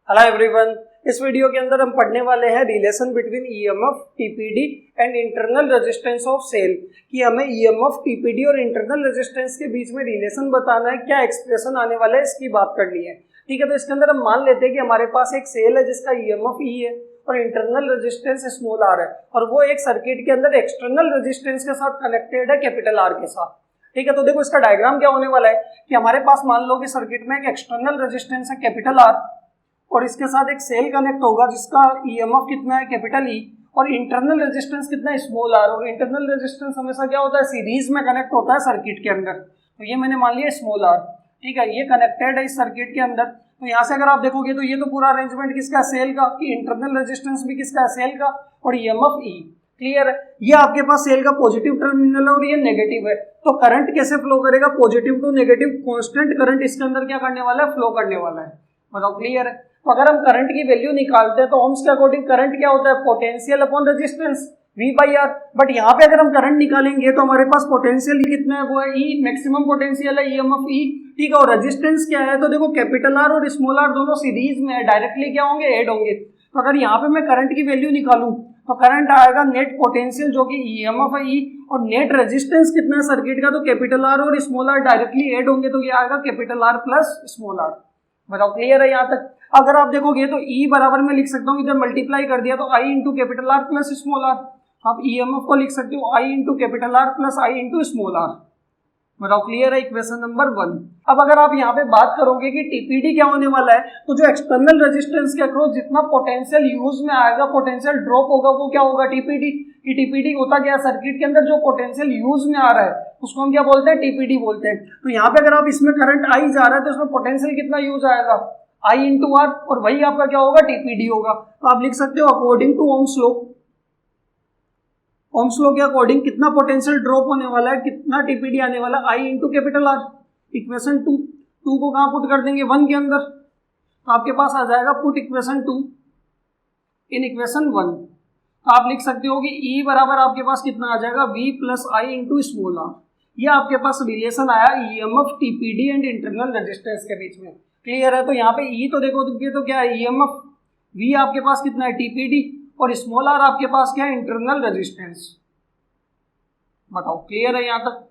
Hello everyone, इस video के अंदर हम पढ़ने वाले हैं relation between EMF, TPD and internal resistance of cell कि हमें ईएमएफ, टीपीडी और इंटरनल रेजिस्टेंस के बीच में रिलेशन बताना है, क्या एक्सप्रेशन आने वाला है इसकी बात करनी है। ठीक है, तो इसके अंदर हम मान लेते हैं कि हमारे पास एक सेल है जिसका ईएमएफ ई है और इंटरनल रेजिस्टेंस स्मॉल आर है और वो एक सर्किट के अंदर एक्सटर्नल रेजिस्टेंस के साथ कनेक्टेड है कैपिटल आर के साथ। ठीक है, तो देखो इसका डायग्राम क्या होने वाला है कि हमारे पास मान लो कि सर्किट में एक एक्सटर्नल रेजिस्टेंस है कैपिटल आर और इसके साथ एक सेल कनेक्ट होगा जिसका ईएमएफ कितना है कैपिटल ई और इंटरनल रेजिस्टेंस कितना है स्मॉल आर। और इंटरनल रेजिस्टेंस हमेशा क्या होता है, सीरीज में कनेक्ट होता है सर्किट के अंदर, तो ये मैंने मान लिया स्मॉल आर। ठीक है, ये कनेक्टेड है इस सर्किट के अंदर। तो यहाँ से अगर आप देखोगे तो ये तो पूरा अरेंजमेंट किसका, सेल का, कि इंटरनल रेजिस्टेंस भी किसका है, सेल का, और ईएमएफ ई। क्लियर है, ये आपके पास सेल का पॉजिटिव टर्मिनल है और ये नेगेटिव है। तो करंट कैसे फ्लो करेगा, positive to negative constant current इसके अंदर क्या करने वाला है, फ्लो करने वाला है। बताओ क्लियर है। तो अगर हम करंट की वैल्यू निकालते हैं तो ओम्स के अकॉर्डिंग करंट क्या होता है, potential upon resistance V by R. But यहाँ पे अगर हम करंट निकालेंगे तो हमारे पास पोटेंशियल कितना है, वो है E, मैक्सिमम पोटेंशियल है ईएमएफ E। ठीक है, और रेजिस्टेंस क्या है, तो देखो कैपिटल आर और स्मॉल आर दोनों सीरीज में है, डायरेक्टली क्या होंगे, ऐड होंगे। तो अगर यहाँ पे मैं करंट की वैल्यू निकालूं तो करंट आएगा नेट पोटेंशियल जो कि ईएमएफ है E और नेट रेजिस्टेंस कितना है सर्किट का, तो कैपिटल आर और स्मॉल आर डायरेक्टली ऐड होंगे तो ये आएगा capital R plus small R. बताओ क्लियर है यहाँ तक। अगर आप देखोगे तो E बराबर में लिख सकता हूँ, इधर मल्टीप्लाई कर दिया तो I into capital R plus small R. आप ईएमएफ को लिख सकते हो I into capital R plus I into small R. बताओ क्लियर है, इक्वेशन नंबर 1। अब अगर आप यहाँ पे बात करोगे कि टीपीडी क्या होने वाला है, तो जो एक्सटर्नल रेजिस्टेंस के अक्रॉस जितना पोटेंशियल यूज में आएगा, पोटेंशियल ड्रॉप होगा, वो क्या होगा, टीपीडी। कि टीपीडी होता क्या है, सर्किट के अंदर जो पोटेंशियल यूज में आ रहा है उसको हम क्या बोलते हैं, टीपीडी बोलते हैं। तो यहाँ पे अगर आप इसमें करंट आई जा रहा है तो इसमें पोटेंशियल कितना यूज आएगा, I इंटू आर, और वही आपका क्या होगा, टीपीडी होगा। तो आप लिख सकते हो according to Ohm's law, Ohm's law के अकॉर्डिंग कितना पोटेंशियल ड्रॉप होने वाला है, कितना टीपीडी आने वाला है, I into capital R. Equation 2 को कहाँ पुट कर देंगे, 1 के अंदर, तो आपके पास आ जाएगा पुट इक्वेशन 2 इन इक्वेशन 1। तो आप लिख सकते हो कि E बराबर आपके पास कितना आ जाएगा, V plus I into small R. ये आपके पास रिलेशन आया EMF, TPD and internal resistance के बीच में। क्लियर है, तो यहाँ पे E तो देखो तो क्या है, ईएमएफ, V आपके पास कितना है, टीपीडी, और स्मॉल आर आपके पास क्या है, इंटरनल रेजिस्टेंस। बताओ क्लियर है यहाँ तक।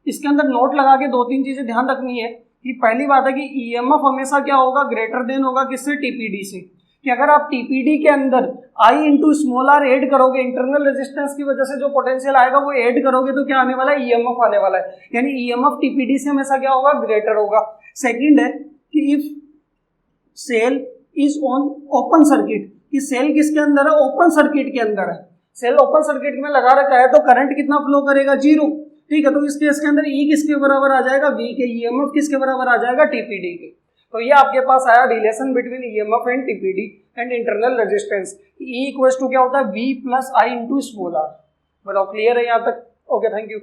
इसके अंदर नोट लगा के 2-3 चीजें ध्यान रखनी है कि पहली बात है कि ईएमएफ हमेशा क्या होगा, ग्रेटर देन होगा किससे, टीपीडी से। कि अगर आप टीपीडी के अंदर I into small R add करोगे, इंटरनल रेजिस्टेंस की वजह से जो पोटेंशियल आएगा वो ऐड करोगे तो क्या आने वाला है, ईएमएफ आने वाला है। यानी ईएमएफ टीपीडी से हमेशा क्या होगा, ग्रेटर होगा। सेकंड है कि if cell is on open circuit, कि सेल किसके अंदर है, ओपन सर्किट के अंदर है। सेल ओपन सर्किट में लगा रखा है तो करंट कितना फ्लो करेगा, 0। ठीक है, तो इस केस के अंदर E किसके बराबर आ जाएगा, V के। ईएमएफ किसके बराबर आ जाएगा, टीपीडी के। तो ये आपके पास आया relation between EMF and TPD and internal resistance. E equals to क्या होता है, V plus I into small R. बताओ क्लियर है यहाँ तक। Okay, thank you.